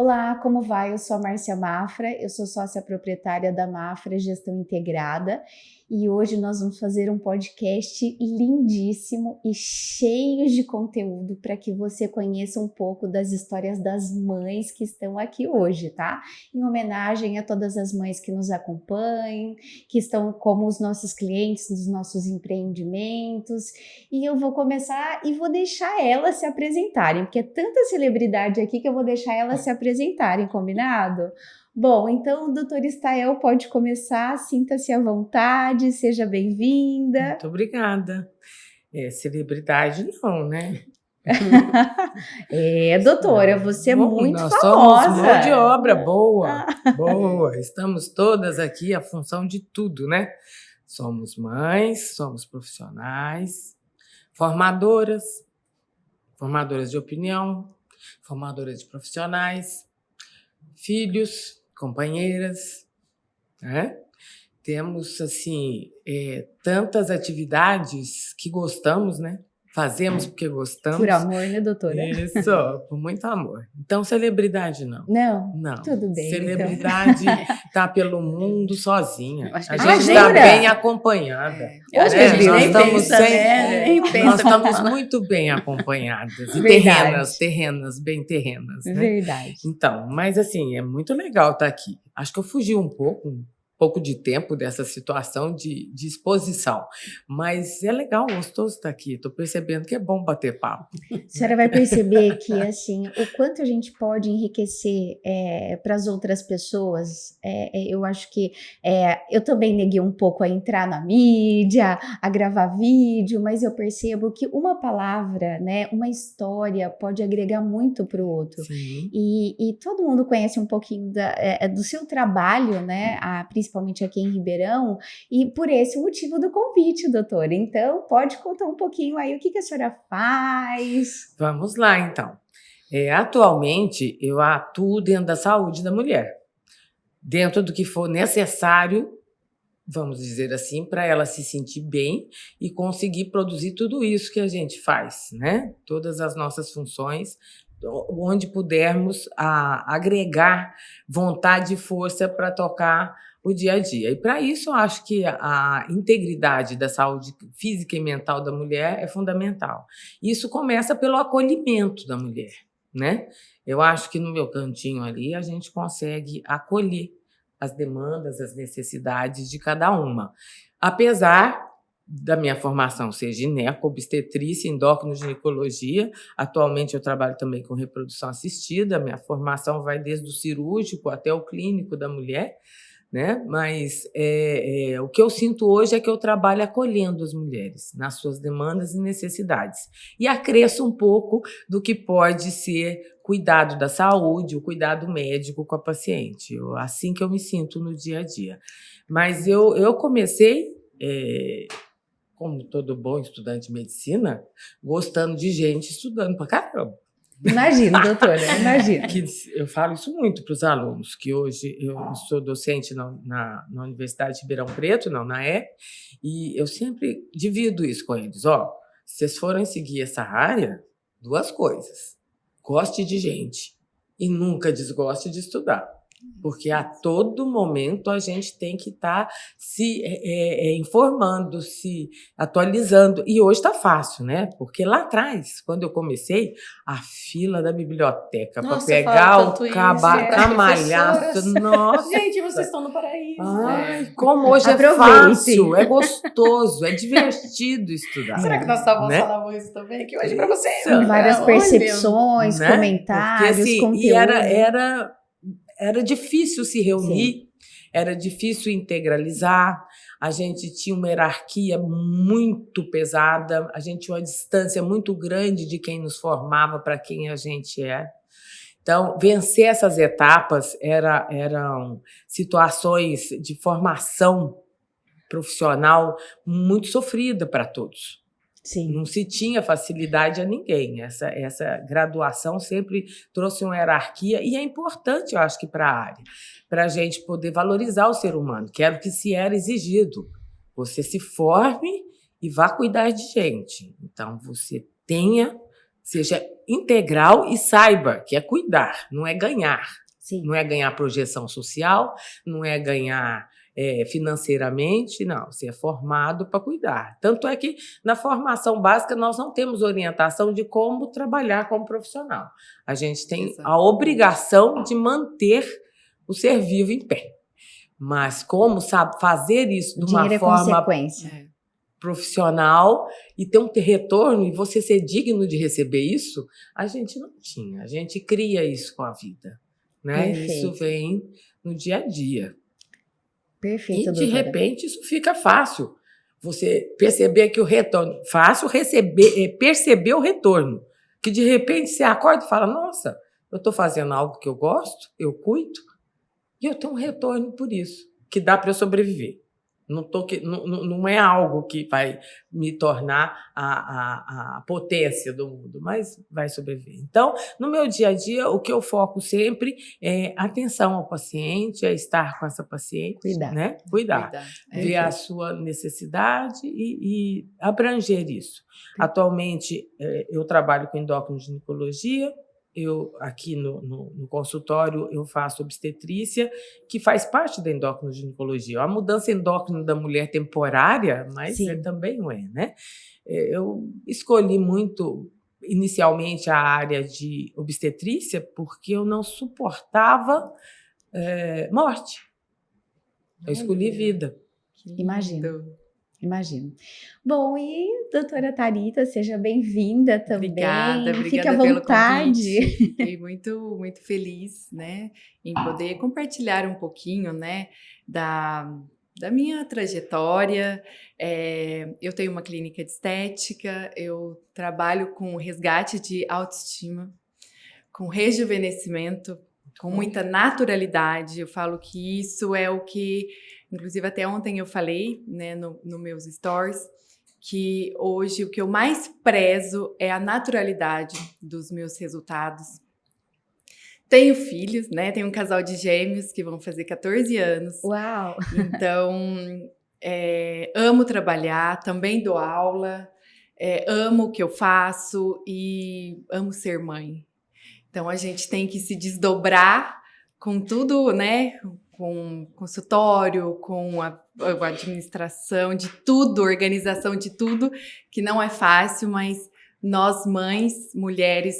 Olá, como vai? Eu sou a Márcia Mafra, eu sou sócia proprietária da Mafra Gestão Integrada e hoje nós vamos fazer um podcast lindíssimo e cheio de conteúdo para que você conheça um pouco das histórias das mães que estão aqui hoje, tá? Em homenagem a todas as mães que nos acompanham, que estão como os nossos clientes dos nossos empreendimentos. E eu vou começar e vou deixar elas se apresentarem, porque é tanta celebridade aqui que eu vou deixar elas se apresentarem, combinado? Bom, então o doutor Stael pode começar, sinta-se à vontade, seja bem-vinda. Muito obrigada. Celebridade não, né? Doutora, você é muito nós famosa. Somos mão de obra boa. Estamos todas aqui a função de tudo, né? Somos mães, somos profissionais, formadoras de opinião, formadoras de profissionais, filhos, companheiras, né? Temos, assim, tantas atividades que gostamos, né? Fazemos porque gostamos. Por amor, né, doutora? Isso, por muito amor. Então, celebridade não. Não? Tudo bem. Celebridade está pelo mundo sozinha. A gente está bem acompanhada. Eu acho que a gente nós nem estamos pensa, né? Nós estamos muito bem acompanhadas. E terrenas, bem terrenas. Né? Verdade. Então, mas assim, é muito legal estar aqui. Acho que eu fugi um pouco de tempo dessa situação de exposição. Mas é legal, gostoso estar aqui. Estou percebendo que é bom bater papo. A senhora vai perceber que, assim, o quanto a gente pode enriquecer para as outras pessoas. Eu acho que eu também neguei um pouco a entrar na mídia, a gravar vídeo, mas eu percebo que uma palavra, né, uma história pode agregar muito para o outro. Sim. E todo mundo conhece um pouquinho do seu trabalho, né, principalmente aqui em Ribeirão, e por esse motivo do convite, doutora. Então, pode contar um pouquinho aí o que a senhora faz? Vamos lá, então. Atualmente, eu atuo dentro da saúde da mulher, dentro do que for necessário, vamos dizer assim, para ela se sentir bem e conseguir produzir tudo isso que a gente faz, né? Todas as nossas funções, onde pudermos agregar vontade e força para tocar o dia a dia. E para isso eu acho que a integridade da saúde física e mental da mulher é fundamental. Isso começa pelo acolhimento da mulher, né? Eu acho que no meu cantinho ali a gente consegue acolher as demandas, as necessidades de cada uma. Apesar da minha formação ser gineco, obstetrícia, endocrinoginecologia. Atualmente eu trabalho também com reprodução assistida. A minha formação vai desde o cirúrgico até o clínico da mulher, né? Mas o que eu sinto hoje é que eu trabalho acolhendo as mulheres nas suas demandas e necessidades. E acresço um pouco do que pode ser cuidado da saúde, o cuidado médico com a paciente. Assim que eu me sinto no dia a dia. Mas eu comecei... como todo bom estudante de medicina, gostando de gente estudando pra caramba. Imagino, doutora, imagino. Eu falo isso muito para os alunos, que hoje eu sou docente na Universidade de Ribeirão Preto, na E, e eu sempre divido isso com eles. Se vocês forem seguir essa área, 2 coisas. Goste de gente e nunca desgoste de estudar. Porque a todo momento a gente tem que estar se informando, se atualizando. E hoje está fácil, né? Porque lá atrás, quando eu comecei, a fila da biblioteca para pegar o camalhaço. Nossa! Gente, vocês estão no paraíso. Ai, como hoje é fácil, é gostoso, é divertido estudar. Será que nós estávamos falando isso também? Que hoje para vocês. Várias percepções, né? comentários, porque, assim, conteúdo. Era difícil se reunir, Sim. Era difícil integralizar, a gente tinha uma hierarquia muito pesada, a gente tinha uma distância muito grande de quem nos formava para quem a gente é. Então, vencer essas etapas eram situações de formação profissional muito sofrida para todos. Sim. Não se tinha facilidade a ninguém. Essa graduação sempre trouxe uma hierarquia e é importante, eu acho que para a área, para a gente poder valorizar o ser humano, que era o que se era exigido. Você se forme e vá cuidar de gente. Então, você tenha seja integral e saiba que é cuidar, não é ganhar. Sim. Não é ganhar projeção social, não é ganhar financeiramente, não. Você é formado para cuidar. Tanto é que na formação básica nós não temos orientação de como trabalhar como profissional. A gente tem a obrigação de manter o ser vivo em pé. Mas como fazer isso de uma forma profissional e ter um retorno e você ser digno de receber isso, a gente não tinha. A gente cria isso com a vida. Né? Isso vem no dia a dia. Perfeito, e de repente isso fica fácil. Você perceber que o retorno... Fácil perceber o retorno. Que de repente você acorda e fala, nossa, eu estou fazendo algo que eu gosto, eu cuido, e eu tenho um retorno por isso, que dá para eu sobreviver. Não é algo que vai me tornar a potência do mundo, mas vai sobreviver. Então, no meu dia a dia, o que eu foco sempre é atenção ao paciente, é estar com essa paciente, Cuidar. Ver a sua necessidade e abranger isso. Atualmente, eu trabalho com endocrinoginecologia. Eu, aqui no consultório, eu faço obstetrícia, que faz parte da endocrinoginecologia. A mudança endócrina da mulher temporária, mas também não é, né? Eu escolhi muito, inicialmente, a área de obstetrícia porque eu não suportava morte. Eu escolhi vida. Imagino. Bom, e doutora Thalita, seja bem-vinda também. Obrigada Fique à vontade. Fiquei muito, muito feliz, né, em poder compartilhar um pouquinho, né, da minha trajetória. Eu tenho uma clínica de estética, eu trabalho com resgate de autoestima, com rejuvenescimento, com muita naturalidade. Eu falo que isso é o que... Inclusive, até ontem eu falei, né, no meus stories, que hoje o que eu mais prezo é a naturalidade dos meus resultados. Tenho filhos, né? Tenho um casal de gêmeos que vão fazer 14 anos. Uau! Então, amo trabalhar, também dou aula, amo o que eu faço e amo ser mãe. Então, a gente tem que se desdobrar com tudo, né? Com consultório, com a administração de tudo, organização de tudo, que não é fácil, mas nós mães, mulheres,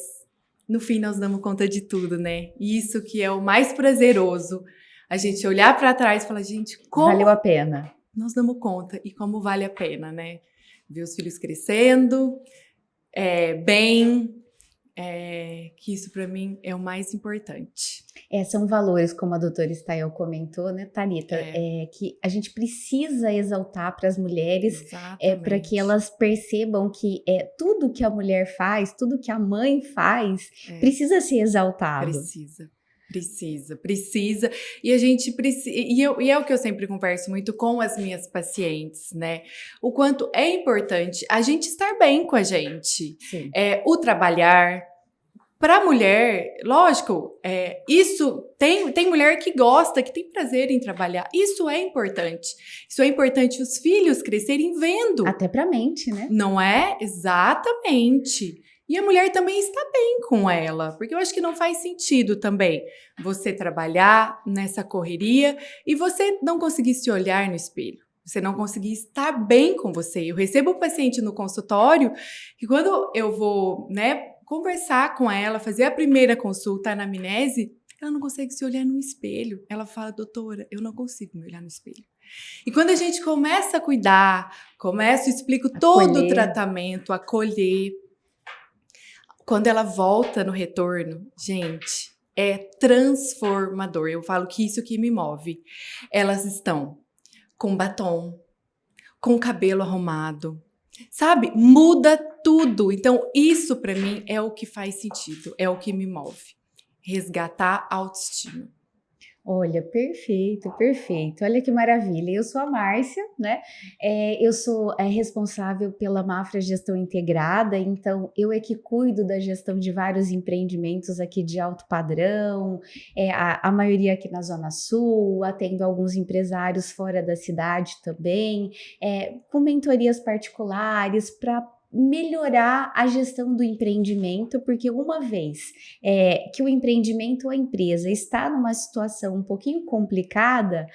no fim nós damos conta de tudo, né? Isso que é o mais prazeroso, a gente olhar para trás e falar, gente, como... Valeu a pena. Nós damos conta e como vale a pena, né? Ver os filhos crescendo, bem... que isso para mim é o mais importante. São valores, como a doutora Stael comentou, né, Thalita? Que a gente precisa exaltar para as mulheres, para que elas percebam que tudo que a mulher faz, tudo que a mãe faz, precisa ser exaltado. Precisa. E a gente precisa. E é o que eu sempre converso muito com as minhas pacientes, né? O quanto é importante a gente estar bem com a gente. Sim. O trabalhar. Para a mulher, lógico, isso tem mulher que gosta, que tem prazer em trabalhar. Isso é importante. Isso é importante os filhos crescerem vendo. Até para a mente, né? Não é? Exatamente. E a mulher também está bem com ela, porque eu acho que não faz sentido também você trabalhar nessa correria e você não conseguir se olhar no espelho, você não conseguir estar bem com você. Eu recebo um paciente no consultório que quando eu vou, né, conversar com ela, fazer a primeira consulta, a anamnese, ela não consegue se olhar no espelho. Ela fala, doutora, eu não consigo me olhar no espelho. E quando a gente começa a cuidar, explico todo o tratamento, acolher, quando ela volta no retorno, gente, é transformador. Eu falo que isso que me move. Elas estão com batom, com cabelo arrumado, sabe? Muda tudo. Então, isso para mim é o que faz sentido, é o que me move. Resgatar a autoestima. Olha, perfeito. Olha que maravilha. Eu sou a Márcia, né? Eu sou responsável pela Mafra Gestão Integrada, então eu que cuido da gestão de vários empreendimentos aqui de alto padrão, a maioria aqui na Zona Sul, atendo alguns empresários fora da cidade também, com mentorias particulares para melhorar a gestão do empreendimento, porque uma vez que o empreendimento ou a empresa está numa situação um pouquinho complicada,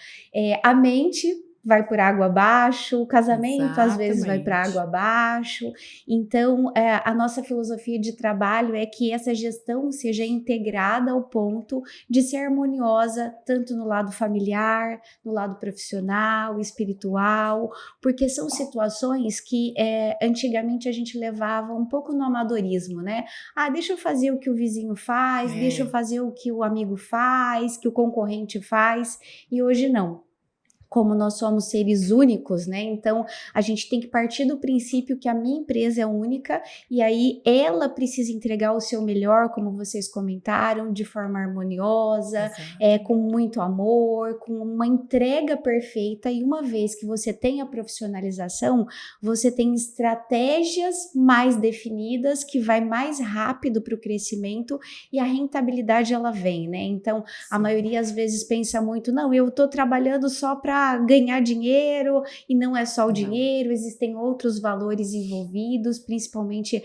a mente vai por água abaixo, o casamento às vezes vai para água abaixo. Então, a nossa filosofia de trabalho é que essa gestão seja integrada ao ponto de ser harmoniosa, tanto no lado familiar, no lado profissional, espiritual, porque são situações que antigamente a gente levava um pouco no amadorismo, né? Deixa eu fazer o que o vizinho faz, deixa eu fazer o que o amigo faz, que o concorrente faz, e hoje não. Como nós somos seres únicos, né? Então, a gente tem que partir do princípio que a minha empresa é única e aí ela precisa entregar o seu melhor, como vocês comentaram, de forma harmoniosa, com muito amor, com uma entrega perfeita. E uma vez que você tem a profissionalização, você tem estratégias mais definidas, que vai mais rápido para o crescimento e a rentabilidade ela vem, né? Então, a maioria às vezes pensa muito, não, eu estou trabalhando só para ganhar dinheiro, e não é só o dinheiro, existem outros valores envolvidos, principalmente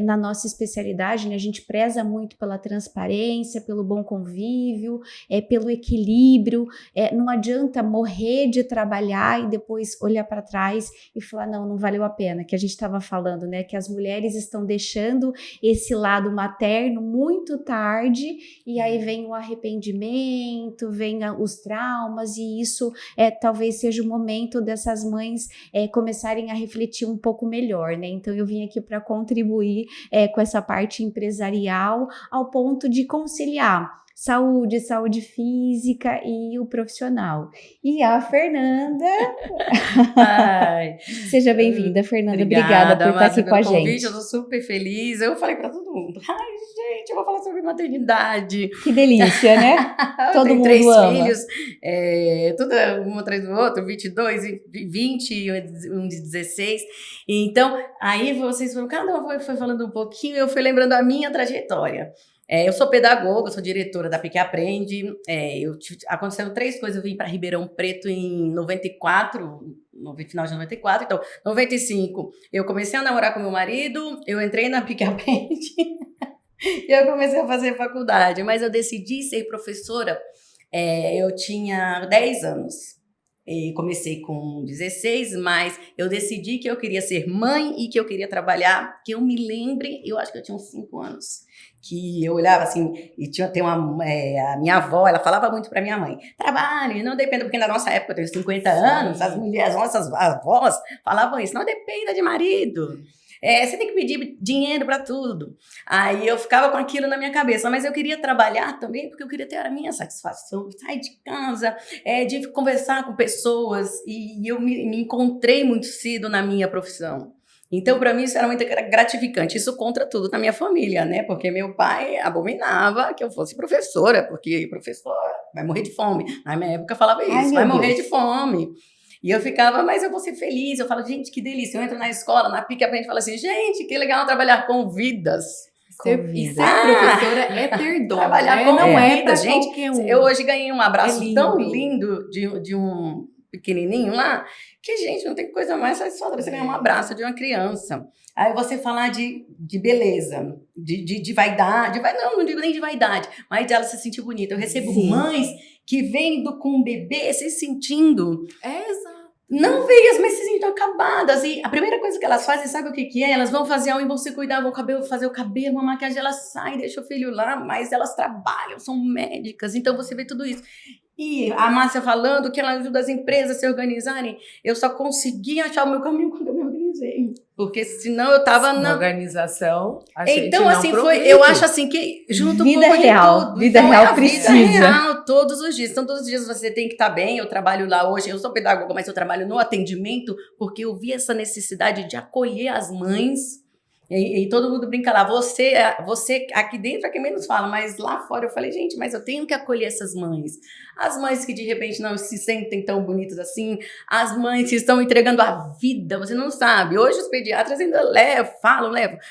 na nossa especialidade, né? A gente preza muito pela transparência, pelo bom convívio, pelo equilíbrio. Não adianta morrer de trabalhar e depois olhar para trás e falar, não valeu a pena, que a gente estava falando, né? Que as mulheres estão deixando esse lado materno muito tarde, e aí vem o arrependimento, vem os traumas, e isso talvez seja o momento dessas mães começarem a refletir um pouco melhor, né? Então eu vim aqui para contribuir com essa parte empresarial ao ponto de conciliar saúde física e o profissional. E a Fernanda... Seja bem-vinda, Fernanda. Obrigada por estar aqui com a gente. Eu tô super feliz. Eu falei para todo mundo. Gente, eu vou falar sobre maternidade. Que delícia, né? Todo mundo três ama. Filhos, tudo um atrás do outro, 22, 20 e um de 16. Então, aí vocês foram, cada um foi falando um pouquinho, eu fui lembrando a minha trajetória. Eu sou pedagoga, eu sou diretora da PIC Aprende. Aconteceram 3 coisas. Eu vim para Ribeirão Preto em 94, no final de 94. Então, 95, eu comecei a namorar com meu marido, eu entrei na PIC Aprende e eu comecei a fazer faculdade. Mas eu decidi ser professora, eu tinha 10 anos. E comecei com 16, mas eu decidi que eu queria ser mãe e que eu queria trabalhar. Que eu me lembre, eu acho que eu tinha uns 5 anos. Que eu olhava assim, e a minha avó, ela falava muito para minha mãe, trabalhe, não dependa, porque na nossa época, eu tenho 50 anos, as mulheres, nossas avós falavam isso, não dependa de marido, você tem que pedir dinheiro para tudo. Aí eu ficava com aquilo na minha cabeça, mas eu queria trabalhar também, porque eu queria ter a minha satisfação, sair de casa, de conversar com pessoas, e eu me encontrei muito cedo na minha profissão. Então, para mim, isso era muito gratificante. Isso contra tudo na minha família, né? Porque meu pai abominava que eu fosse professora, porque professora vai morrer de fome. Na minha época, falava isso, vai morrer de fome. E eu ficava, mas eu vou ser feliz. Eu falo, gente, que delícia. Eu entro na escola, na PIC Aprende, e falo assim, gente, que legal trabalhar com vidas. Ser professora é ter dom, trabalhar com vidas, gente. Eu hoje ganhei um abraço tão lindo de um pequenininho lá, que, gente, não tem coisa mais satisfatória você ganhar um abraço de uma criança. Aí você falar de beleza, de vaidade, não digo nem de vaidade, mas de ela se sentir bonita. Eu recebo mães que vêm com um bebê se sentindo... exato. Não veias, mas se sentem acabadas. E a primeira coisa que elas fazem, sabe o que é? Elas vão fazer algo em você cuidar, vão fazer o cabelo, uma maquiagem, elas saem, deixam o filho lá, mas elas trabalham, são médicas, então você vê tudo isso. E a Márcia falando que ela ajuda as empresas a se organizarem, eu só consegui achar o meu caminho quando eu me organizei. Porque senão eu tava na organização. Então, assim, eu acho assim que junto vida um pouco real, de tudo. vida então, real precisa. Vida real, todos os dias. Então, todos os dias você tem que estar bem. Eu trabalho lá hoje, eu sou pedagoga, mas eu trabalho no atendimento, porque eu vi essa necessidade de acolher as mães. E todo mundo brinca lá, você aqui dentro é quem menos fala, mas lá fora eu falei, gente, mas eu tenho que acolher essas mães. As mães que de repente não se sentem tão bonitas assim, as mães que estão entregando a vida, você não sabe. Hoje os pediatras ainda levam,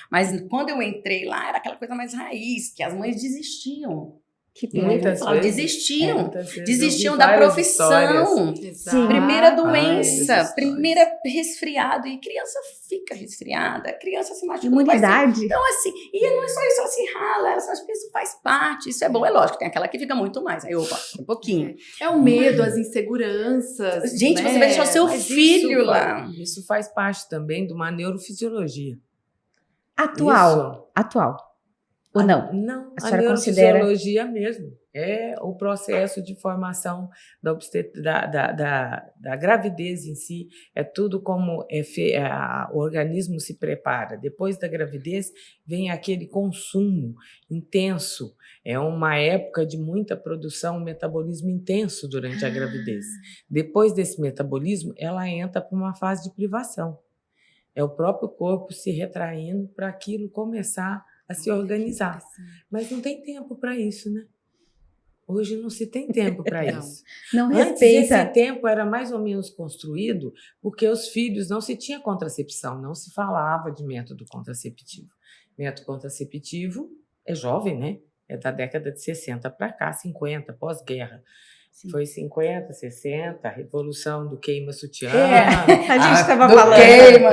mas quando eu entrei lá era aquela coisa mais raiz, que as mães desistiam. Que pena. Muitas Ó, vezes. desistiam. Muitas vezes eu Desistiam vi da várias profissão. Exato. Primeira várias doença, histórias. primeira resfriado. E criança fica resfriada, criança se machuca. não vai ser- Imunidade. Então, assim, e não é só isso, ela se rala, acho que isso faz parte. Isso é bom, é lógico. Tem aquela que fica muito mais. Aí, opa, um pouquinho. É o medo, as inseguranças. Gente, né? você vai deixar o seu Mas filho isso, lá. Isso faz parte também de uma neurofisiologia. Atual. Atual. Ou não? Não, A a senhora considera- neurofisiologia mesmo. É o processo de formação da gravidez em si. É tudo como o organismo se prepara. Depois da gravidez vem aquele consumo intenso. É uma época de muita produção, um metabolismo intenso durante a gravidez. Depois desse metabolismo, ela entra para uma fase de privação. É o próprio corpo se retraindo para aquilo começar a se organizar. Mas não tem tempo para isso, né? Hoje não se tem tempo para Não. isso. Não Antes, respeita. esse tempo era mais ou menos construído porque os filhos não se tinha contracepção, não se falava de método contraceptivo. Método contraceptivo é jovem, né? É da década de 60 para cá, 50, pós-guerra. Sim. Foi 50, 60, a revolução do queima-sutiã. A gente estava do falando. queima,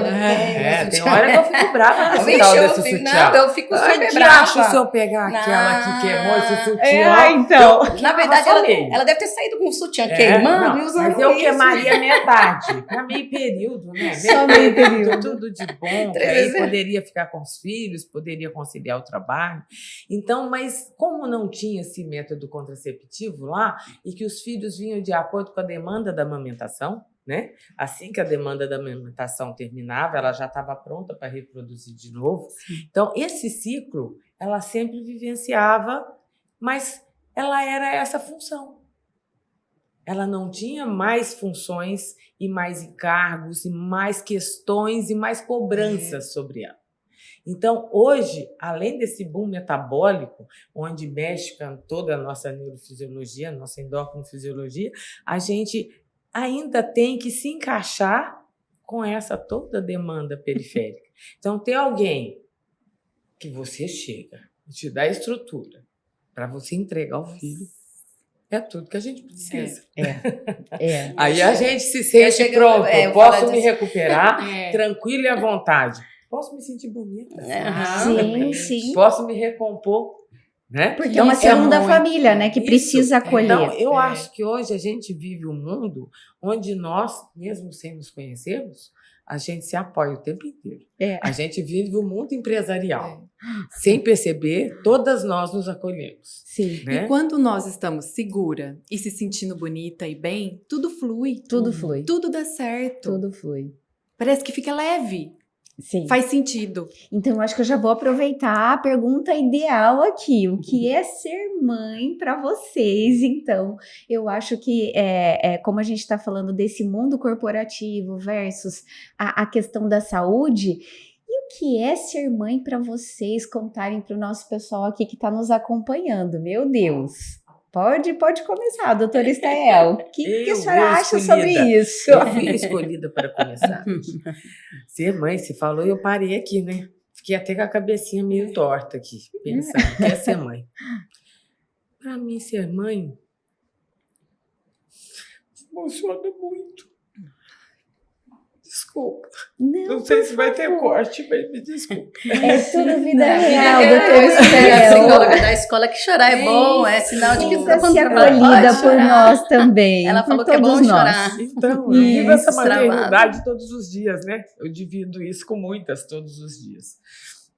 Tem hora que eu fico brava nesse Vixe, tal eu desse fico- sutiã. não, eu fico super Ai, brava. acho se eu pegar aquela que queimou esse sutiã. É, então. Na verdade, ela falei. deve ter saído com o sutiã queimando não, e usando mas eu isso. queimaria metade, para meio período, né? Só meio período. Tudo de bom, que aí 300. poderia ficar com os filhos, poderia conciliar o trabalho. Então, mas como não tinha esse método contraceptivo lá, e que os filhos vinham de acordo com a demanda da amamentação, né? Assim que a demanda da amamentação terminava, ela já estava pronta para reproduzir de novo. Então, esse ciclo, ela sempre vivenciava, mas ela era essa função. Ela não tinha mais funções e mais encargos e mais questões e mais cobranças sobre ela. Então, hoje, além desse boom metabólico, onde mexe com toda a nossa neurofisiologia, nossa endocrinofisiologia, a gente ainda tem que se encaixar com essa toda demanda periférica. Então, tem alguém que você chega e te dá estrutura para você entregar ao filho, é tudo que a gente precisa. É. Aí a gente se sente chego- pronto, eu posso falo me disso. recuperar É. tranquilo e à vontade. Posso me sentir bonita. Sim, sim. Posso me recompor, né? Porque é uma segunda família, né? Que Isso. precisa acolher. Então, eu É. acho que hoje a gente vive um mundo onde nós, mesmo sem nos conhecermos, a gente se apoia o tempo inteiro. É. A gente vive o mundo empresarial. Sem perceber, todas nós nos acolhemos. Sim. Né? E quando nós estamos segura e se sentindo bonita e bem, tudo flui. Tudo flui. Tudo dá certo. Tudo flui. Parece que fica leve. Sim. Faz sentido. Então, eu acho que eu já vou aproveitar a pergunta ideal aqui. O que é ser mãe para vocês? Então, eu acho que, como a gente está falando desse mundo corporativo versus a questão da saúde, e o que é ser mãe para vocês contarem para o nosso pessoal aqui que está nos acompanhando? Meu Deus! Pode começar, doutora Estael. O que a senhora acha sobre isso? Eu fui escolhida para começar. Ser mãe, você falou e eu parei aqui, né? Fiquei até com a cabecinha meio torta aqui, pensando, o que é ser mãe? Para mim, ser mãe emociona muito. Desculpa. Não sei se vai ter corte, mas me desculpa. É tudo vida É, real, é, doutora a Estael. psicóloga da escola que chorar é bom, é sinal de que Precisa tá ser trabalho. acolhida Pode por chorar. nós também. Ela por falou que é todos bom nós. chorar. Então, eu vivo essa Isso, maternidade todos os dias, né? Eu divido isso com muitas todos os dias.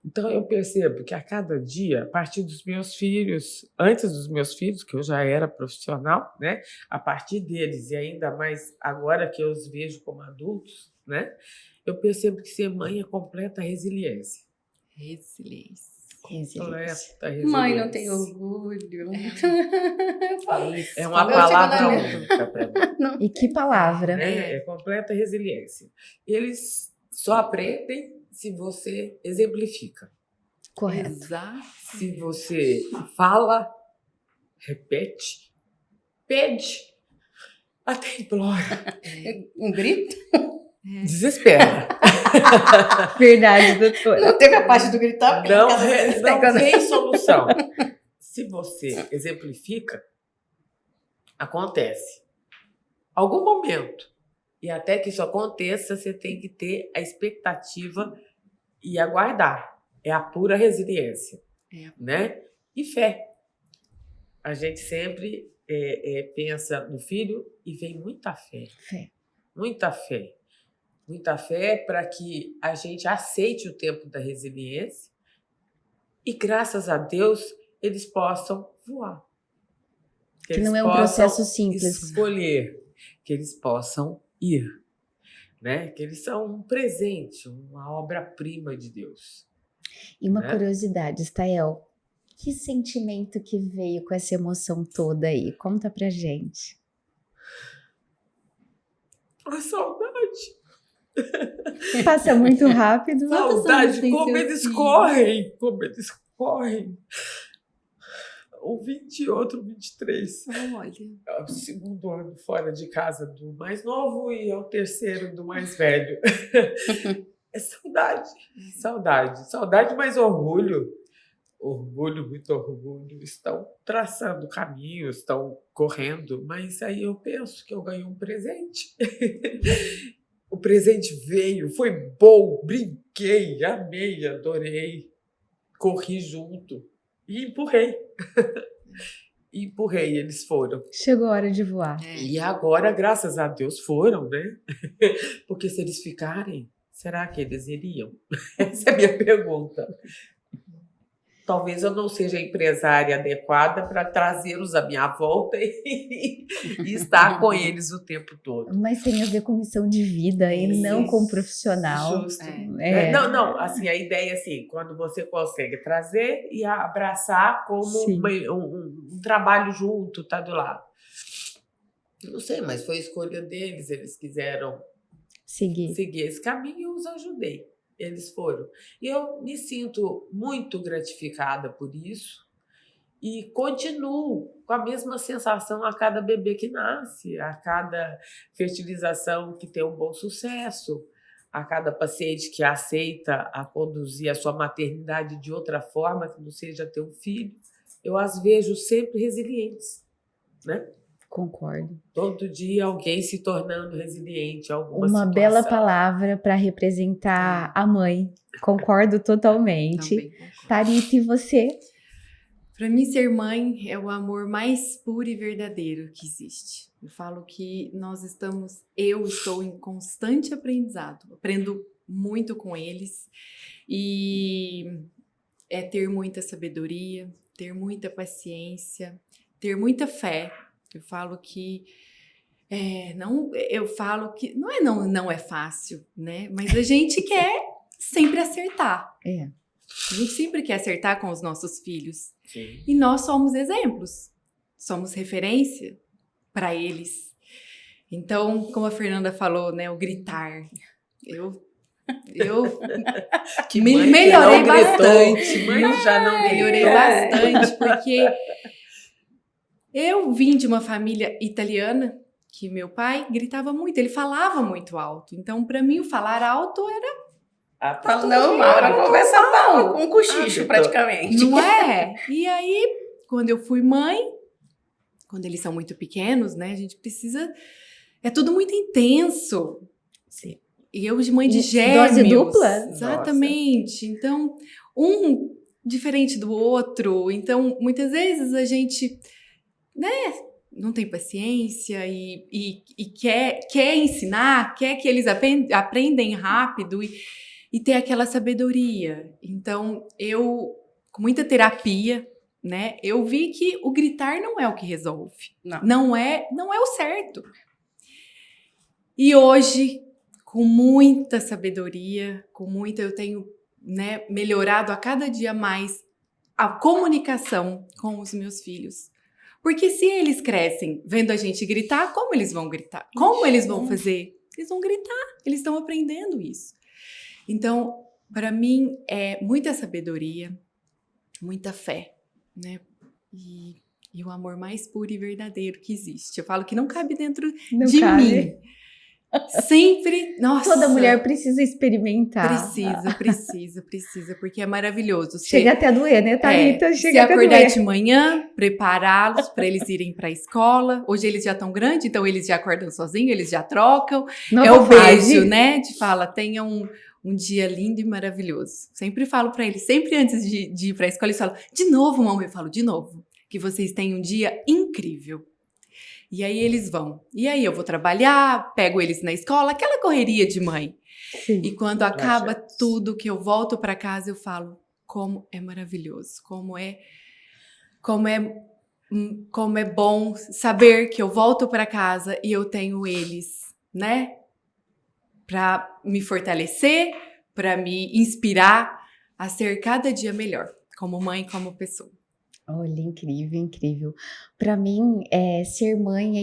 Então, eu percebo que a cada dia, a partir dos meus filhos, antes dos meus filhos, que eu já era profissional, né? A partir deles, e ainda mais agora que eu os vejo como adultos, né? Eu percebo que ser mãe é completa resiliência. Resiliência. Completa resiliência. Mãe, não tem orgulho. Eu falo isso. É uma Eu palavra chego na única para mim. E que palavra. É completa resiliência. Eles só aprendem se você exemplifica. Correto. Exato. Se você fala, repete, pede, até implora, Um grito? desespera. Verdade, doutora. Não teve a parte do gritar? porque Não, cada vez não tem- tem solução. se você exemplifica, acontece. Algum momento. E até que isso aconteça, você tem que ter a expectativa e aguardar. É a pura resiliência, né? E fé. A gente sempre pensa no filho e vem muita fé. Muita fé. Muita fé para que a gente aceite o tempo da resiliência e, graças a Deus, eles possam voar. Que não é um processo simples. Escolher, que eles possam ir, né? Que eles são um presente, uma obra-prima de Deus. E uma curiosidade, Stael, que sentimento que veio com essa emoção toda aí? Conta pra gente. A saudade. Passa muito rápido. Saudade, como eles correm, como eles correm. O 20 e outro 23. Olha. É o segundo ano fora de casa do mais novo e é o terceiro do mais velho. É saudade, saudade. Saudade, mas orgulho. Orgulho, muito orgulho. Estão traçando caminhos, estão correndo, mas aí eu penso que eu ganhei um presente. O presente veio, foi bom, brinquei, amei, adorei, corri junto e empurrei. Empurrei, eles foram. Chegou a hora de voar. E agora, graças a Deus, foram, né? Porque se eles ficarem, será que eles iriam? Essa é a minha pergunta. Talvez eu não seja a empresária adequada para trazê-los à minha volta e estar com eles o tempo todo. Mas tem a ver com missão de vida e não com profissional. Justo. Não, assim, a ideia é assim, quando você consegue trazer e abraçar como um trabalho junto, tá do lado. Não sei, mas foi a escolha deles, eles quiseram seguir esse caminho e eu os ajudei. Eles foram. E eu me sinto muito gratificada por isso e continuo com a mesma sensação a cada bebê que nasce, a cada fertilização que tem um bom sucesso, a cada paciente que aceita a conduzir a sua maternidade de outra forma, que não seja ter um filho. Eu as vejo sempre resilientes, né? Concordo. Todo dia alguém se tornando resiliente. Uma bela palavra para representar a mãe. Concordo totalmente. Thalita, e você? Para mim, ser mãe é o amor mais puro e verdadeiro que existe. Eu falo que eu estou em constante aprendizado. Aprendo muito com eles. E é ter muita sabedoria, ter muita paciência, ter muita fé. Eu falo que não é fácil, né? Mas a gente quer sempre acertar. A gente sempre quer acertar com os nossos filhos. Sim. E nós somos exemplos, somos referência para eles. Então, como a Fernanda falou, né? O gritar. Eu melhorei bastante. Melhorei bastante, porque eu vim de uma família italiana que meu pai gritava muito, ele falava muito alto. Então, para mim, o falar alto era era conversa mal, com um cochicho praticamente. Não é? E aí, quando eu fui mãe, quando eles são muito pequenos, né, a gente precisa... É tudo muito intenso. Sim. E eu de mãe de gêmeos. Dose dupla? Exatamente. Nossa. Então, um diferente do outro. Então, muitas vezes a gente... né, não tem paciência e quer ensinar, quer que eles aprendem rápido e ter aquela sabedoria. Então, eu, com muita terapia, né, eu vi que o gritar não é o que resolve. Não é o certo. E hoje, com muita sabedoria, eu tenho, né, melhorado a cada dia mais a comunicação com os meus filhos. Porque se eles crescem vendo a gente gritar, como eles vão gritar? Como eles vão fazer? Eles vão gritar, eles estão aprendendo isso. Então, para mim, é muita sabedoria, muita fé, né? E o amor mais puro e verdadeiro que existe. Eu falo que não cabe dentro de mim. Sempre, nossa. Toda mulher precisa experimentar. Precisa, porque é maravilhoso. Chega até a doer, né, Thalita? Se Chega até a acordar doer. de manhã, prepará-los para eles irem para a escola. Hoje eles já estão grandes, então eles já acordam sozinhos, eles já trocam. Nova é o fase. beijo, né? De fala, tenha um dia lindo e maravilhoso. Sempre falo para eles, sempre antes de ir para a escola, eles falam, de novo, mamãe, eu falo, de novo, que vocês tenham um dia incrível. E aí eles vão. E aí eu vou trabalhar, pego eles na escola, aquela correria de mãe. Sim. E quando acaba tudo, que eu volto para casa, eu falo, como é maravilhoso, como é bom saber que eu volto para casa e eu tenho eles, né? Para me fortalecer, para me inspirar a ser cada dia melhor, como mãe, como pessoa. Olha, incrível, incrível. Para mim, ser mãe é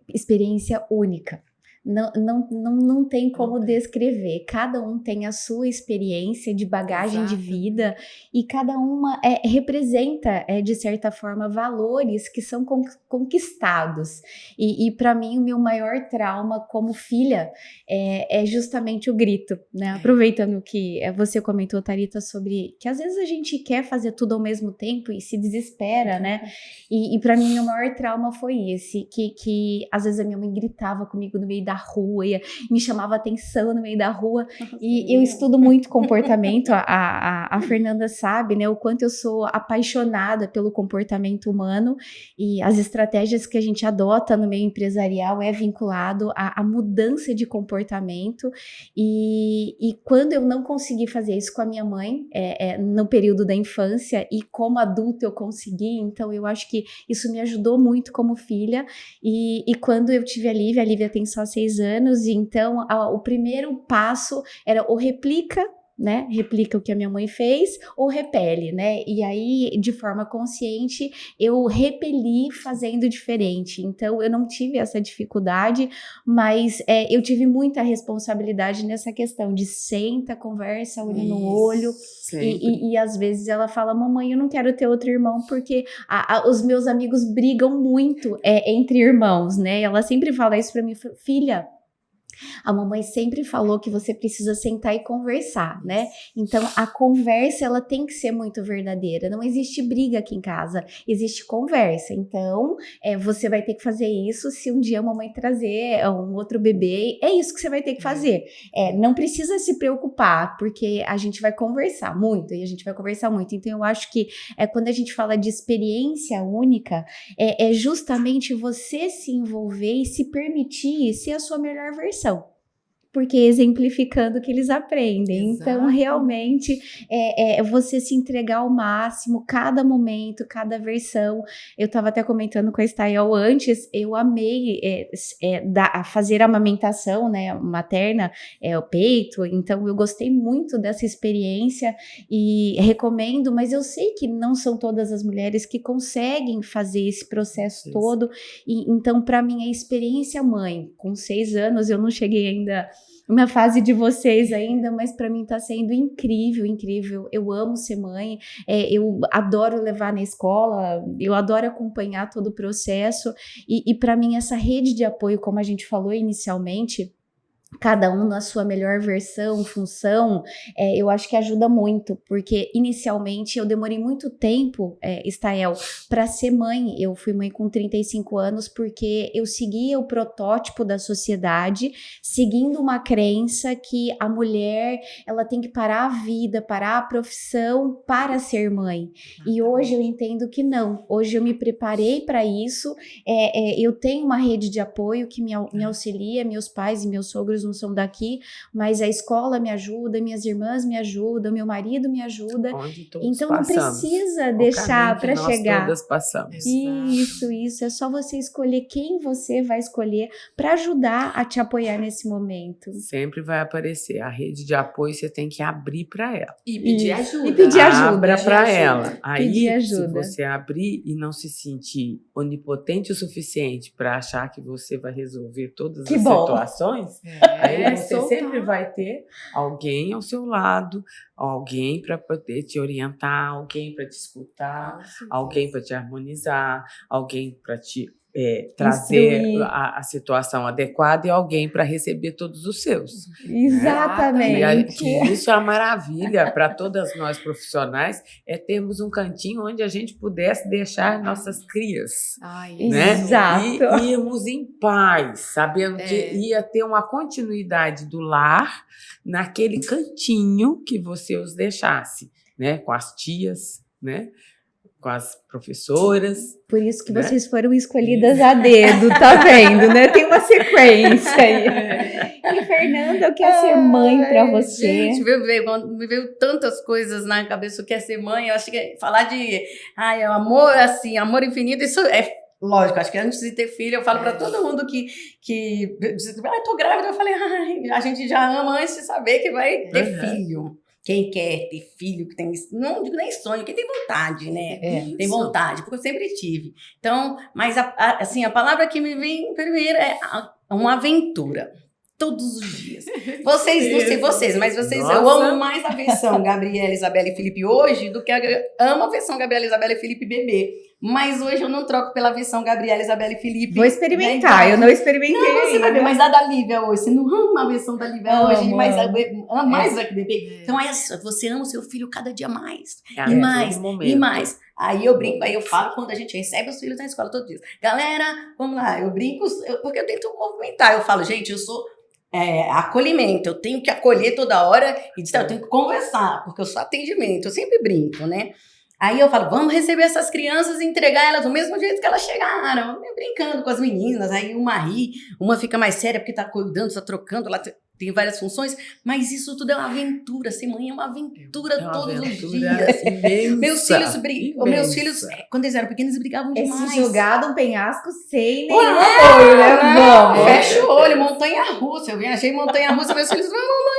experiência única. Não tem como descrever. Cada um tem a sua experiência de bagagem de vida e cada uma representa, de certa forma, valores que são conquistados. E para mim, o meu maior trauma como filha é justamente o grito, né? Aproveitando que você comentou, Thalita, sobre que às vezes a gente quer fazer tudo ao mesmo tempo e se desespera, né? E para mim, o maior trauma foi esse, que às vezes a minha mãe gritava comigo no meio da rua, me chamava atenção no meio da rua. E eu estudo muito comportamento, a Fernanda sabe, né, o quanto eu sou apaixonada pelo comportamento humano, e as estratégias que a gente adota no meio empresarial é vinculado à mudança de comportamento, e quando eu não consegui fazer isso com a minha mãe, no período da infância, e como adulta eu consegui, então eu acho que isso me ajudou muito como filha, e quando eu tive a Lívia tem só 6 anos, e então o primeiro passo era ou replica, né? Replica o que a minha mãe fez, ou repele, né? E aí, de forma consciente, eu repeli fazendo diferente. Então, eu não tive essa dificuldade, mas eu tive muita responsabilidade nessa questão de senta, conversa, olho no olho. E às vezes ela fala, mamãe, eu não quero ter outro irmão, porque os meus amigos brigam muito entre irmãos, né? Ela sempre fala isso pra mim, filha, a mamãe sempre falou que você precisa sentar e conversar, né? Então, a conversa, ela tem que ser muito verdadeira. Não existe briga aqui em casa, existe conversa. Então, você vai ter que fazer isso se um dia a mamãe trazer um outro bebê. É isso que você vai ter que fazer. Não precisa se preocupar, porque a gente vai conversar muito, e a gente vai conversar muito. Então, eu acho que quando a gente fala de experiência única, é justamente você se envolver e se permitir ser a sua melhor versão. Porque exemplificando o que eles aprendem. Exato. Então, realmente, você se entregar ao máximo, cada momento, cada versão. Eu estava até comentando com a Stael antes, eu amei fazer a amamentação, né, materna, o peito, então eu gostei muito dessa experiência e recomendo, mas eu sei que não são todas as mulheres que conseguem fazer esse processo todo, e então, para mim, a experiência mãe, com 6 anos, eu não cheguei ainda na fase de vocês ainda, mas para mim tá sendo incrível, incrível. Eu amo ser mãe, eu adoro levar na escola, eu adoro acompanhar todo o processo, e para mim essa rede de apoio, como a gente falou inicialmente, cada um na sua melhor versão, função, eu acho que ajuda muito, porque inicialmente eu demorei muito tempo, Stael, para ser mãe. Eu fui mãe com 35 anos porque eu seguia o protótipo da sociedade, seguindo uma crença que a mulher, ela tem que parar a vida, parar a profissão para ser mãe. E hoje eu entendo que não. Hoje eu me preparei para isso, eu tenho uma rede de apoio que me auxilia, meus pais e meus sogros não são daqui, mas a escola me ajuda, minhas irmãs me ajudam, meu marido me ajuda. Então não precisa deixar para chegar. Todas passamos. Isso. É só você escolher quem você vai escolher para ajudar a te apoiar nesse momento. Sempre vai aparecer a rede de apoio, você tem que abrir para ela. E pedir ajuda. E pedir ajuda. Abra para ela. Aí, ajuda. se você abrir e não se sentir onipotente o suficiente para achar que você vai resolver todas as situações, aí você sempre vai ter alguém ao seu lado, alguém para poder te orientar, alguém para te escutar, alguém para te harmonizar, alguém para te trazer Instruir. a situação adequada e alguém para receber todos os seus. Exatamente. Que isso é uma maravilha para todas nós profissionais, é termos um cantinho onde a gente pudesse deixar nossas crias, Ai, né? Exato. E irmos em paz, sabendo que ia ter uma continuidade do lar naquele cantinho que você os deixasse, né? Com as tias, né? Com as professoras. Por isso que Né? vocês foram escolhidas a dedo, tá vendo, né? Tem uma sequência aí. E Fernanda, eu quero ser mãe para você. Gente, me veio tantas coisas na cabeça. Eu quero ser mãe. Eu acho que falar de amor, assim, amor infinito, isso é lógico. Acho que antes de ter filho, eu falo para todo mundo que tô grávida. Eu falei, a gente já ama antes de saber que vai ter filho. Quem quer ter filho, que tem, não digo nem sonho, quem tem vontade, né? Tem vontade, porque eu sempre tive. Então, mas assim, a palavra que me vem primeiro é uma aventura. Todos os dias. Vocês, não sei vocês, mas vocês, eu amo mais a versão Gabriela, Isabela e Felipe hoje do que amo a versão Gabriela, Isabela e Felipe bebê. Mas hoje eu não troco pela versão Gabriela, Isabela e Felipe. Vou experimentar, eu não experimentei. Não, você vai ver, mas a da Lívia hoje, você não ama a versão da Lívia hoje, mas ama mais a bebê. Então é isso, você ama o seu filho cada dia mais. E mais, e mais. Aí eu brinco, aí eu falo quando a gente recebe os filhos na escola todos os dias. Galera, vamos lá, eu brinco, porque eu tento movimentar. Eu falo, gente, eu sou acolhimento, eu tenho que acolher toda hora e eu tenho que conversar, porque eu sou atendimento, eu sempre brinco, né? Aí eu falo, vamos receber essas crianças e entregar elas do mesmo jeito que elas chegaram, brincando com as meninas, aí uma ri, uma fica mais séria porque tá cuidando, tá trocando, lá tem várias funções, mas isso tudo é uma aventura, ser mãe é uma aventura todos os dias. Imensa, meus filhos, quando eles eram pequenos, eles brigavam demais. Se jogar num penhasco sem nenhum apoio, né? Vamos. Fecha o olho, montanha-russa. Eu viajei montanha-russa, meus filhos, vamos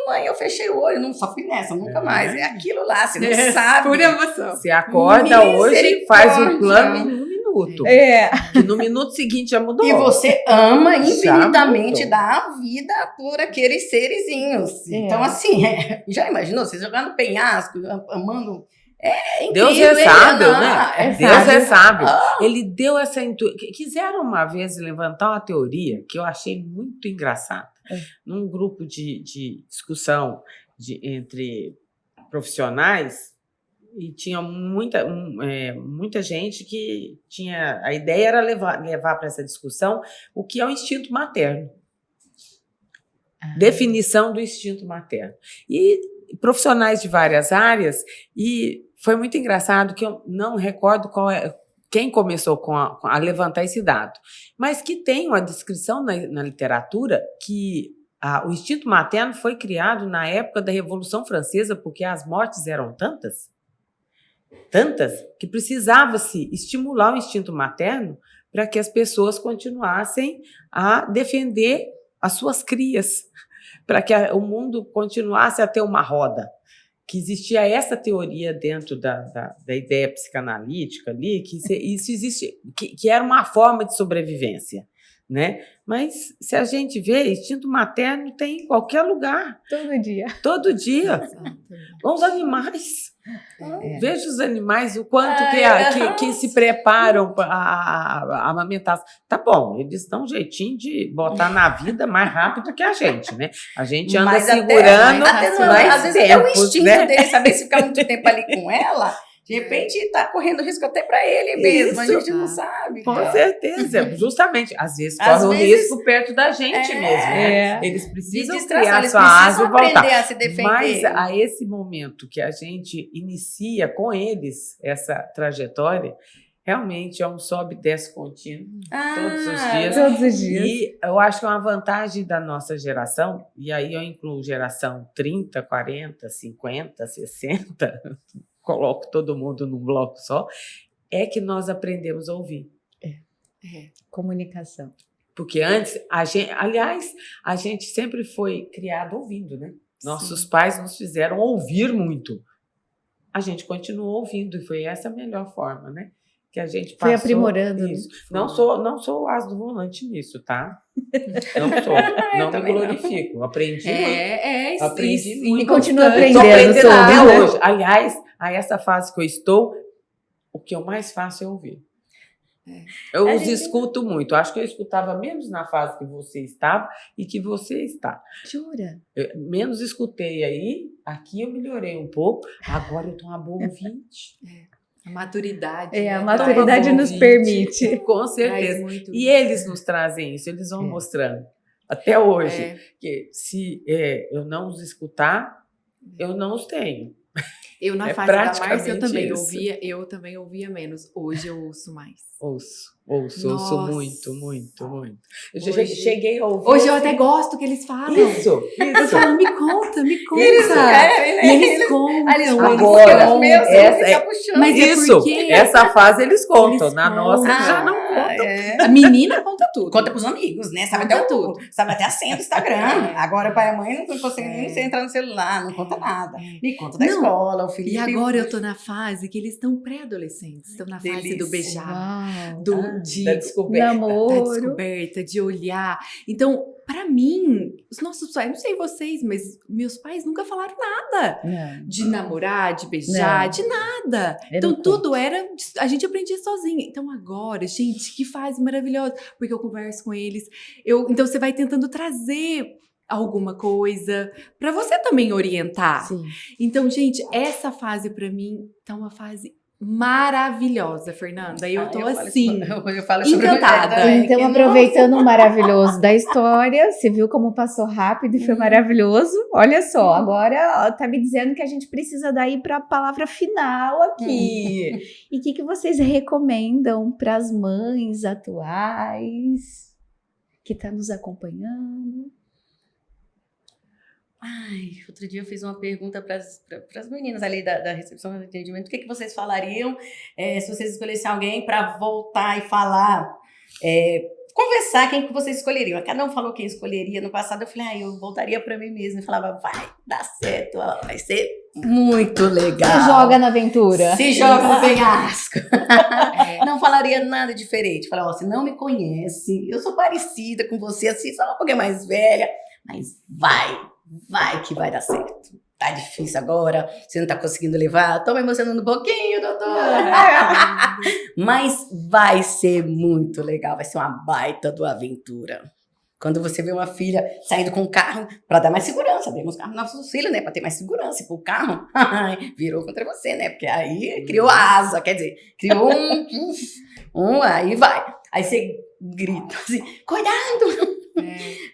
mãe. Eu fechei o olho, não só fui nessa, nunca mais. É aquilo lá, você não sabe. Pura emoção. Você acorda hoje, faz um plano em um minuto. Que no minuto seguinte já mudou. E você ama infinitamente dar a vida por aqueles serizinhos. Então, assim, já imaginou? Você jogar no penhasco, amando... É incrível. Deus é sábio, né? Deus é sábio. Ele deu essa intuição. Quiseram uma vez levantar uma teoria que eu achei muito engraçada. Num grupo de discussão entre profissionais, e tinha muita gente que tinha... A ideia era levar para essa discussão o que é o instinto materno. Definição do instinto materno. E profissionais de várias áreas, e foi muito engraçado que eu não recordo quem começou a levantar esse dado, mas que tem uma descrição na literatura que o instinto materno foi criado na época da Revolução Francesa, porque as mortes eram tantas, que precisava-se estimular o instinto materno para que as pessoas continuassem a defender as suas crias, para que o mundo continuasse a ter uma roda. Que existia essa teoria dentro da ideia psicanalítica ali, que isso existe, que era uma forma de sobrevivência, né? Mas se a gente vê, instinto materno tem em qualquer lugar. Todo dia. Os animais. Veja os animais, o quanto que se preparam para a amamentação. Tá bom, eles dão um jeitinho de botar na vida mais rápido que a gente, né? A gente anda segurando às vezes é o instinto dele saber se ficar muito tempo ali com ela. De repente está correndo risco até para ele mesmo, a gente não sabe. Com certeza, justamente. Às vezes corre o risco perto da gente mesmo. Né? Eles precisam criar sua asa e voltar. A se defender. Mas a esse momento que a gente inicia com eles essa trajetória, realmente é um sobe e desce contínuo todos os dias. E eu acho que é uma vantagem da nossa geração, e aí eu incluo geração 30, 40, 50, 60... coloco todo mundo num bloco só, é que nós aprendemos a ouvir. Comunicação. Porque antes, a gente sempre foi criado ouvindo, né? Sim. Nossos pais nos fizeram ouvir muito. A gente continuou ouvindo, e foi essa a melhor forma, né? Que a gente passou. Foi aprimorando. Isso. Não sou o as do volante nisso, tá? Não sou. Não me glorifico. Aprendi muito. Aprendi muito. E continuo aprendendo até hoje. Aliás, a essa fase que eu estou, o que eu mais faço é ouvir. Eu A os gente- escuto muito. Acho que eu escutava menos na fase que você estava e que você está. Jura? Eu menos escutei aí, aqui eu melhorei um pouco. Agora eu tô uma boa ouvinte. A maturidade. É, né, a traz- maturidade Tô uma nos boa permite. ouvinte, Com traz certeza. muito E isso. eles nos trazem isso, eles vão mostrando. Até hoje. É. Que se eu não os escutar, eu não os tenho. Eu, na É fase da Márcia, praticamente isso. eu também ouvia menos. Hoje eu ouço mais. Ouço Nossa. muito, muito, muito. Eu já Hoje- cheguei a ouvir. Hoje eu assim, até gosto que eles falam. Isso, Eu isso. falo, me conta, me conta. Eles querem, né? E eles contam. Aí eles Agora, contam os meus, essa você fica é- puxando. Mas é Isso, porque- essa fase eles contam. Eles Na nossa contam. eles já não contam. É. A menina conta tudo. Conta pros amigos, né? Sabe Conta até, tudo. sabe até a senha do Instagram. Agora, pai e mãe não consegue nem você entrar no celular, não conta nada. É. Me conta da Não. escola, o Felipe. E agora eu tô na fase que eles estão pré-adolescentes. Estão na fase Delícia. do beijar, Uau. Da descoberta. da Namoro. descoberta, de olhar. Então, pra mim, os nossos pais, não sei vocês, mas meus pais nunca falaram nada Não. de namorar, de beijar, Não. de nada. Eu Então, não tudo era. A gente aprendia sozinha. Então, agora, gente, que fase maravilhosa. Porque eu converso com eles. Então, você vai tentando trazer alguma coisa pra você também orientar. Sim. Então, gente, essa fase pra mim tá uma fase maravilhosa, Fernanda. Eu tô assim. Eu falo sobre encantada. mulher, Então, que, aproveitando o maravilhoso da história, você viu como passou rápido e foi maravilhoso? Olha só, agora ó, tá me dizendo que a gente precisa daí para a palavra final aqui. E o que vocês recomendam para as mães atuais que tá nos acompanhando? Ai, outro dia eu fiz uma pergunta para as meninas ali da recepção do atendimento. O que vocês falariam se vocês escolhessem alguém para voltar e falar, conversar, quem que vocês escolheriam? Cada um falou quem escolheria. No passado eu falei, eu voltaria para mim mesma e falava, vai dar certo, ó, vai ser muito legal. Se joga na aventura. Se joga no penhasco. É. Não falaria nada diferente. Falava, ó, você não me conhece, eu sou parecida com você, assim, só um pouquinho mais velha, mas vai que vai dar certo. Tá difícil agora, você não tá conseguindo levar, tô me emocionando um pouquinho, doutora. Mas vai ser muito legal, vai ser uma baita do aventura. Quando você vê uma filha saindo com o carro para dar mais segurança, demos carro nos nossos filhos, né, para ter mais segurança, e pro carro virou contra você, né, porque aí criou asa, quer dizer, criou aí vai. Aí você grita assim, cuidado!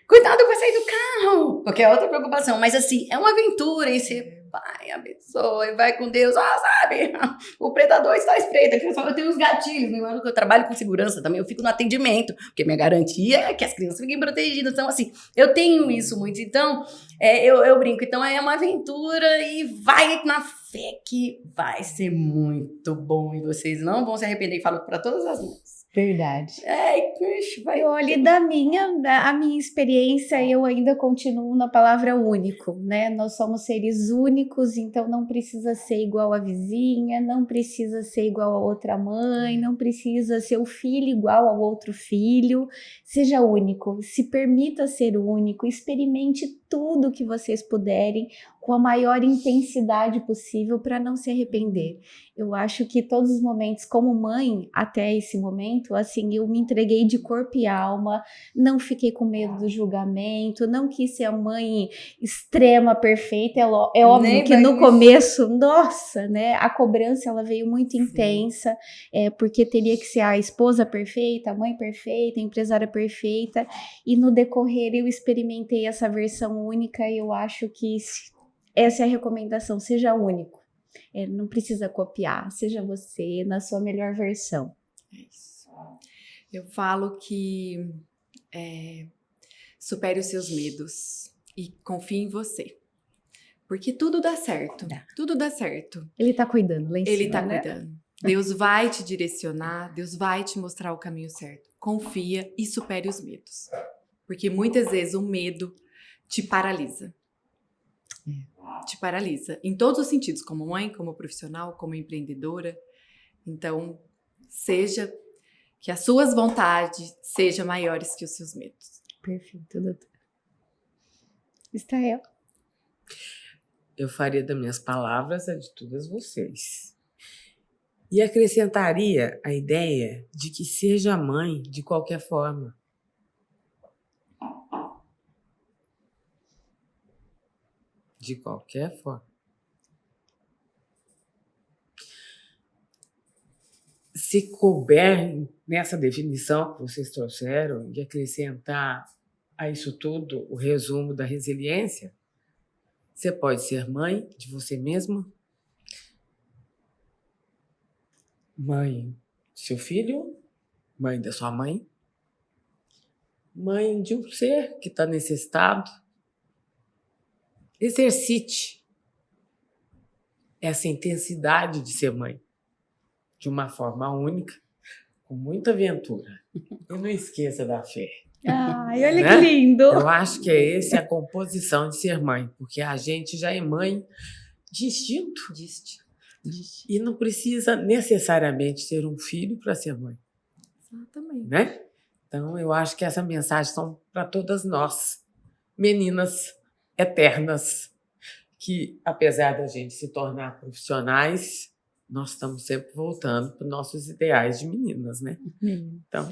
Cuidado, vai sair do carro! Porque é outra preocupação. Mas assim, é uma aventura. E você vai, abençoa, e vai com Deus. Sabe? O predador está à espreita. Eu tenho os gatilhos. Eu trabalho com segurança também. Eu fico no atendimento. Porque minha garantia é que as crianças fiquem protegidas. Então, assim, eu tenho isso muito. Então, eu brinco. Então, é uma aventura e vai na fé que vai ser muito bom. E vocês não vão se arrepender. E falo para todas as mães. Verdade. Vai. Olha, a minha experiência, eu ainda continuo na palavra único, né? Nós somos seres únicos, então não precisa ser igual a vizinha, não precisa ser igual a outra mãe, não precisa ser o filho igual ao outro filho. Seja único, se permita ser único, experimente tudo que vocês puderem com a maior intensidade possível para não se arrepender. Eu acho que todos os momentos, como mãe, até esse momento, assim, eu me entreguei de corpo e alma, não fiquei com medo do julgamento, não quis ser a mãe extrema, perfeita. É óbvio Nem que no vai começo, nossa, né, a cobrança ela veio muito intensa, porque teria que ser a esposa perfeita, a mãe perfeita, a empresária perfeita, e no decorrer eu experimentei essa versão única e eu acho que essa é a recomendação, seja único. Não precisa copiar, seja você na sua melhor versão. É isso. Eu falo que supere os seus medos e confie em você. Porque tudo dá certo. Tudo dá certo. Ele tá cuidando lá em cima, Ele tá né? cuidando. Deus vai te direcionar, Deus vai te mostrar o caminho certo. Confia e supere os medos. Porque muitas vezes o medo te paralisa. Te paralisa. Em todos os sentidos, como mãe, como profissional, como empreendedora. Então, que as suas vontades sejam maiores que os seus medos. Perfeito, doutora. Estael. Eu faria das minhas palavras a de todas vocês. E acrescentaria a ideia de que seja mãe de qualquer forma. De qualquer forma. Se couber nessa definição que vocês trouxeram e acrescentar a isso tudo o resumo da resiliência, você pode ser mãe de você mesma, mãe do seu filho, mãe da sua mãe, mãe de um ser que está necessitado. Exercite essa intensidade de ser mãe de uma forma única, com muita aventura. E não esqueça da fé. Ai, olha Né? que lindo! Eu acho que essa é a composição de ser mãe, porque a gente já é mãe de instinto. E não precisa necessariamente ter um filho para ser mãe, Exatamente. né? Então, eu acho que essa mensagem são para todas nós, meninas eternas, que apesar da gente se tornar profissionais, nós estamos sempre voltando para os nossos ideais de meninas, né? Então,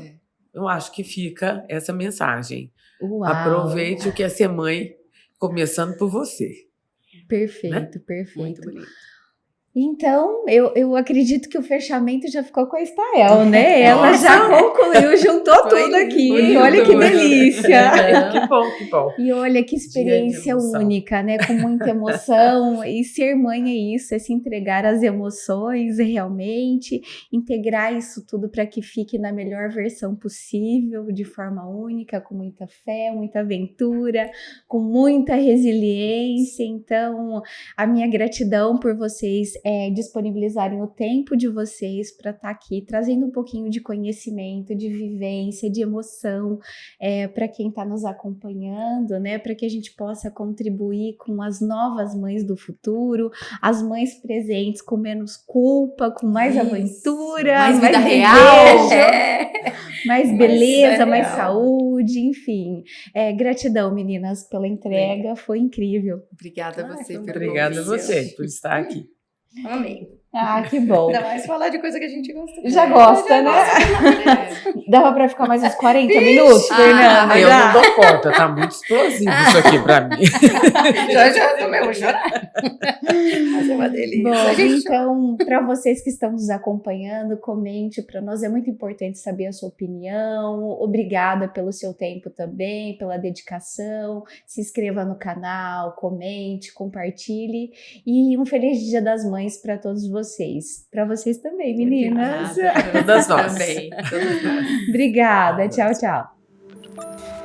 eu acho que fica essa mensagem. Uau! Aproveite o que é ser mãe, começando por você. Perfeito, perfeito. Muito bonito. Então, eu acredito que o fechamento já ficou com a Estael, né? Ela já concluiu, juntou Foi tudo aqui. bonito, Olha que né? delícia! Que bom, que bom. E olha que experiência emoção. única, né? Com muita emoção. E ser mãe é isso, é se entregar às emoções realmente, integrar isso tudo para que fique na melhor versão possível, de forma única, com muita fé, muita aventura, com muita resiliência. Então, a minha gratidão por vocês disponibilizarem o tempo de vocês para estar aqui, trazendo um pouquinho de conhecimento, de vivência, de emoção, para quem está nos acompanhando, né? Para que a gente possa contribuir com as novas mães do futuro, as mães presentes com menos culpa, com mais aventura, mais vida desejo, real. mais beleza, real. mais saúde, enfim. Gratidão, meninas, pela entrega, foi incrível. Obrigada a você foi pelo Obrigada a convite. você por estar aqui. Amei. Ah, que bom. Ainda mais falar de coisa que a gente gosta. Já gosta, né? Dava para ficar mais uns 40 minutos, Fernanda? Eu Já? não dou conta, tá muito explosivo isso aqui pra mim. Já também vou chorar. Mas é uma delícia. Bom, A gente então, para vocês que estão nos acompanhando, comente. Para nós é muito importante saber a sua opinião. Obrigada pelo seu tempo também, pela dedicação. Se inscreva no canal, comente, compartilhe. E um feliz Dia das Mães para todos vocês. Para vocês também, meninas. Obrigada. Todas nós. Também. Todas nós. Obrigada. Tchau, tchau.